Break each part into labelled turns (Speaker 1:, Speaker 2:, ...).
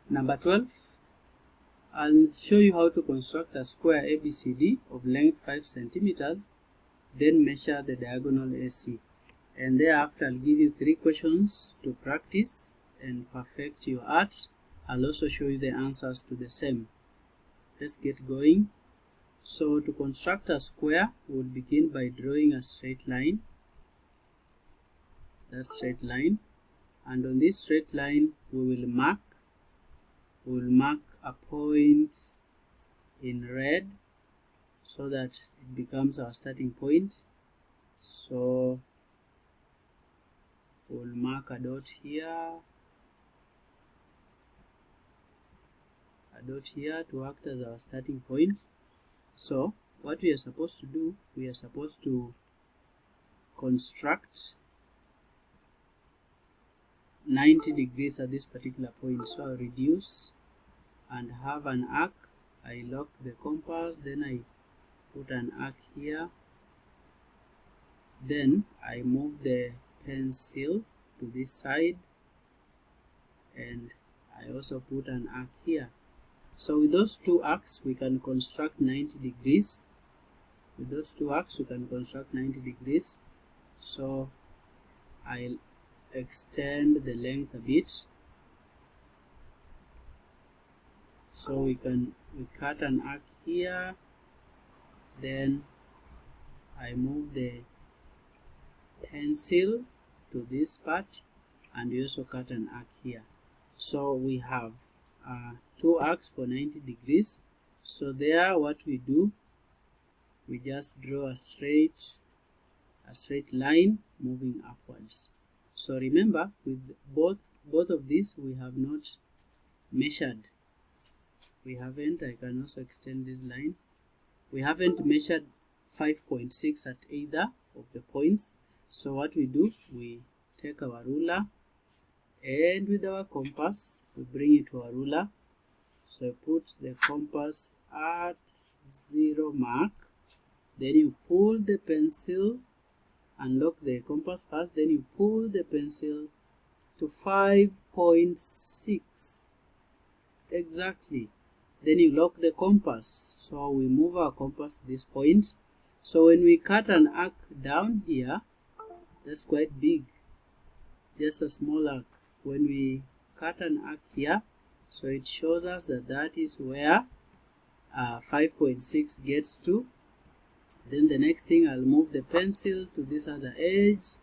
Speaker 1: Number 12, I'll show you how to construct a square ABCD of length 5 centimeters, then measure the diagonal AC. And thereafter I'll give you 3 questions to practice and perfect your art. I'll also show you the answers to the same. Let's get going. So to construct a square, we'll begin by drawing a straight line. That straight line. And on this straight line, we will mark a point in red so that it becomes our starting point. So we'll mark a dot here, to act as our starting point. So what we are supposed to do, we are supposed to construct 90 degrees at this particular point. So I'll reduce and have an arc. I lock the compass, then I put an arc here, then I move the pencil to this side, and I also put an arc here. So with those 2 arcs we can construct 90 degrees. With those 2 arcs we can construct 90 degrees. So I'll extend the length a bit. So we cut an arc here, then I move the pencil to this part, and we also cut an arc here. So we have 2 arcs for 90 degrees. So there, what we do, we just draw a straight line moving upwards. So remember, with both of these we have not measured. I can also extend this line. We haven't measured 5.6 at either of the points. So what we do, we take our ruler, and with our compass we bring it to our ruler. So put the compass at 0 mark, then you pull the pencil and lock the compass first, then you pull the pencil to 5.6 exactly, then you lock the compass. So we move our compass to this point. So when we cut an arc down here, that's quite big, just a small arc. When we cut an arc here, so it shows us that that is where 5.6 gets to. Then the next thing, I'll move the pencil to this other edge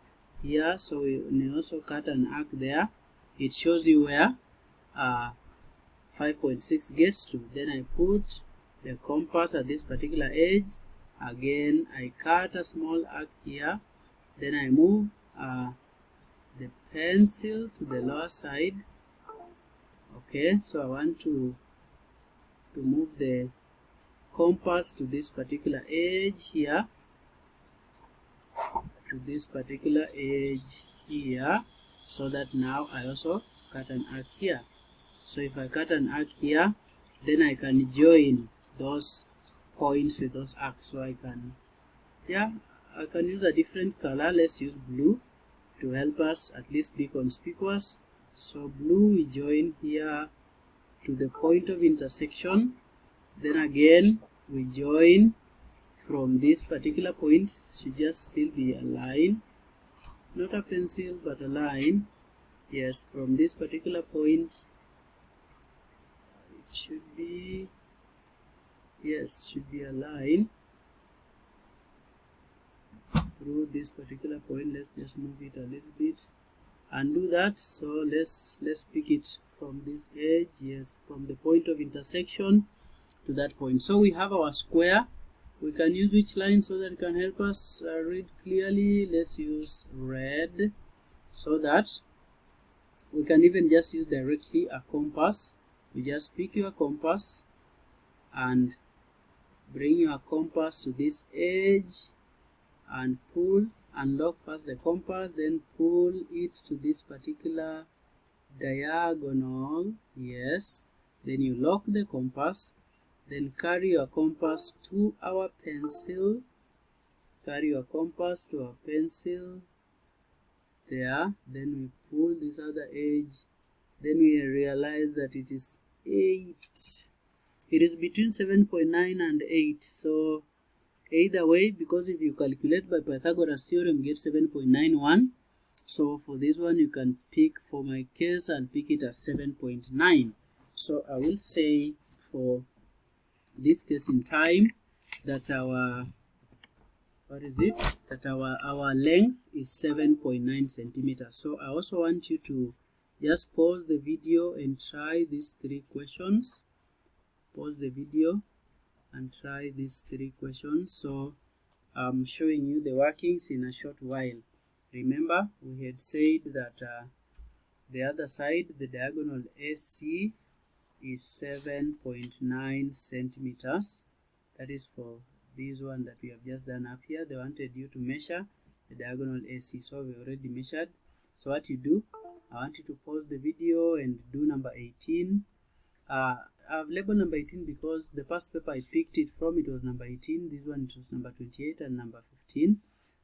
Speaker 1: here. So when you also cut an arc there, it shows you where 5.6 gets to. Then I put the compass at this particular edge. Again, I cut a small arc here. Then I move the pencil to the lower side. Okay, so I want to move the compass to this particular edge here, so that now I also cut an arc here. So if I cut an arc here, then I can join those points with those arcs. So I can use a different color. Let's use blue to help us at least be conspicuous. So blue, we join here to the point of intersection. Then again we join from this particular point. It should just still be a line, not a pencil but a line. Yes, from this particular point it should be, yes, should be a line through this particular point. Let's just move it a little bit and do that. So let's pick it from this edge, yes, from the point of intersection to that point. So we have our square. We can use which line so that it can help us read clearly? Let's use red, so that we can even just use directly a compass. You just pick your compass and bring your compass to this edge and pull and lock first the compass, then pull it to this particular diagonal. Yes, then you lock the compass, then carry your compass to our pencil, there, then we pull this other edge, then we realize that it is 8. It is between 7.9 and 8. So either way, because if you calculate by Pythagoras theorem, you get 7.91. So for this one, you can pick, for my case, I'll pick it as 7.9. So I will say for this case in time that our our length is 7.9 centimeters. So I also want you to just pause the video and try these 3 questions. Pause the video and try these 3 questions. So I'm showing you the workings in a short while. Remember, we had said that the other side, the diagonal AC, is 7.9 centimeters. That is for this one that we have just done up here. They wanted you to measure the diagonal AC, so we already measured. So what you do, I want you to pause the video and do number 18. I've labeled number 18 because the past paper I picked it from, it was number 18. This one it was number 28 and number 15.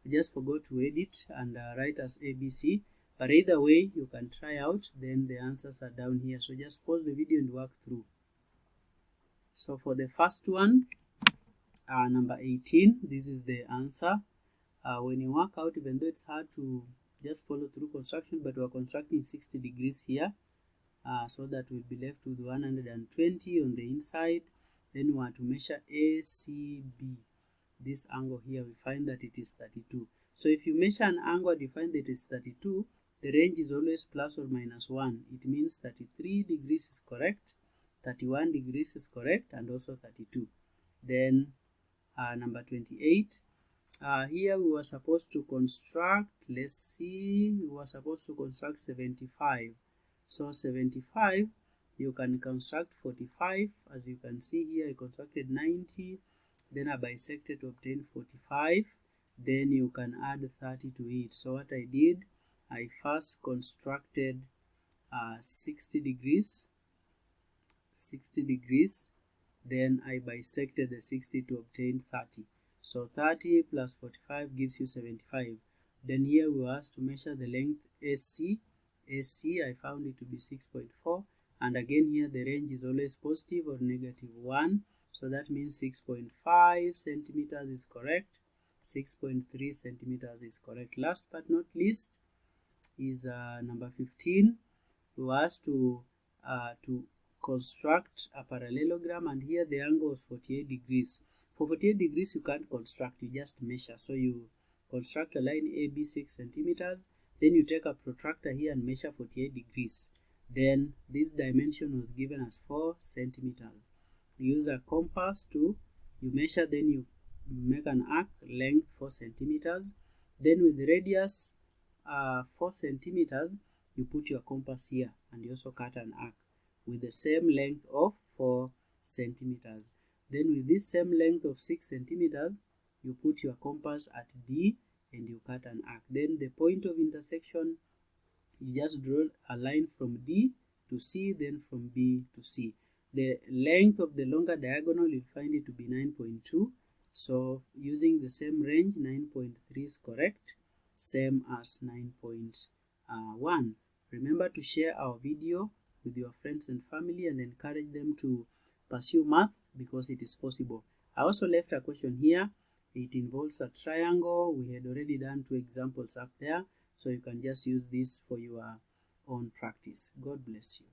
Speaker 1: I just forgot to edit and write as ABC. But either way, you can try out. Then the answers are down here. So just pause the video and work through. So for the first one, number 18, this is the answer. When you work out, even though it's hard to just follow through construction, but we're constructing 60 degrees here. So that we'll be left with 120 on the inside. Then we want to measure ACB. This angle here, we find that it is 32. So if you measure an angle and you find that it is 32, the range is always plus or minus 1. It means 33 degrees is correct, 31 degrees is correct, and also 32. Then number 28. Here we were supposed to construct, let's see, we were supposed to construct 75. So 75, you can construct 45. As you can see here, I constructed 90. Then I bisected to obtain 45. Then you can add 30 to it. So what I did, I first constructed 60 degrees. Then I bisected the 60 to obtain 30. So 30 plus 45 gives you 75. Then here we were asked to measure the length AC. I found it to be 6.4, and again here the range is always positive or negative 1, so that means 6.5 centimeters is correct, 6.3 centimeters is correct. Last but not least is number 15. We were asked to construct a parallelogram, and here the angle is 48 degrees. For 48 degrees you can't construct, you just measure. So you construct a line AB 6 centimeters. Then you take a protractor here and measure 48 degrees. Then this dimension was given as 4 centimeters. You use a compass you measure, then you make an arc, length 4 centimeters. Then with the radius 4 centimeters, you put your compass here and you also cut an arc with the same length of 4 centimeters. Then with this same length of 6 centimeters, you put your compass at D and you cut an arc. Then the point of intersection, you just draw a line from D to C, then from B to C. The length of the longer diagonal, you'll find it to be 9.2. So using the same range, 9.3 is correct, same as 9.1. Remember to share our video with your friends and family and encourage them to pursue math because it is possible. I also left a question here. It involves a triangle. We had already done 2 examples up there, so you can just use this for your own practice. God bless you.